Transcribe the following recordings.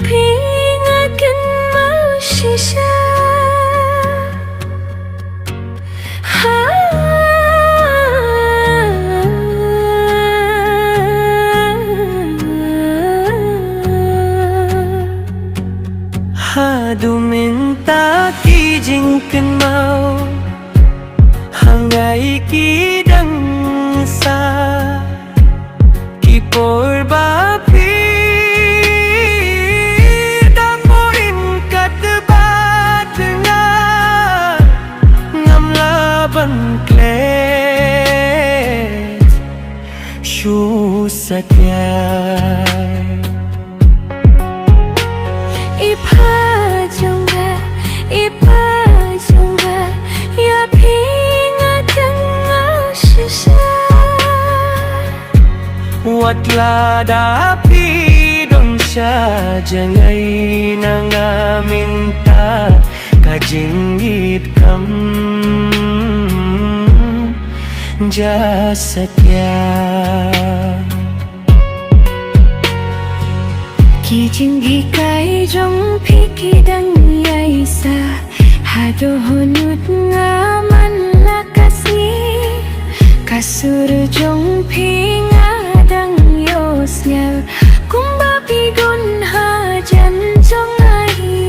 pingakan mau shisha Hadu minta kijingkan mau Hangai kidang sa Kipor bapi Damuin katabat nga Ngam laban klet Shu satya Ipa-jongga ya pingakan mau shisha Watla dapi dong siya Jangai nangaminta Kajingit kam Jasatya Kijinggi kai jong pikidang yaisa Hado honut ngaman lakasni Kasur jong pingadang yosnya Kumba pigun hajan jong ahi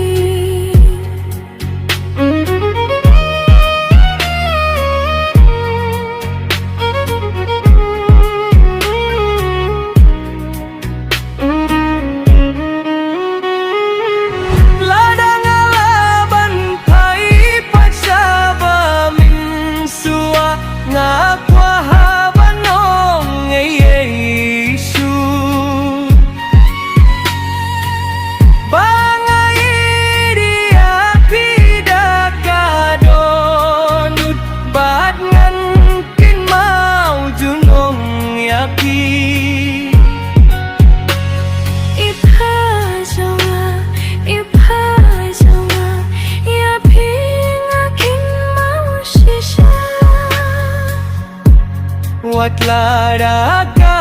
Watla daga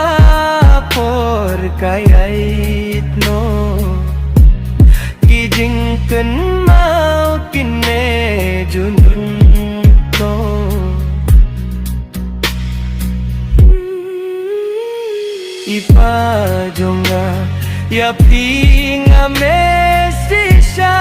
por kayait no Kijingkan mau kine junun no Ipa jonga ya pinga mesisha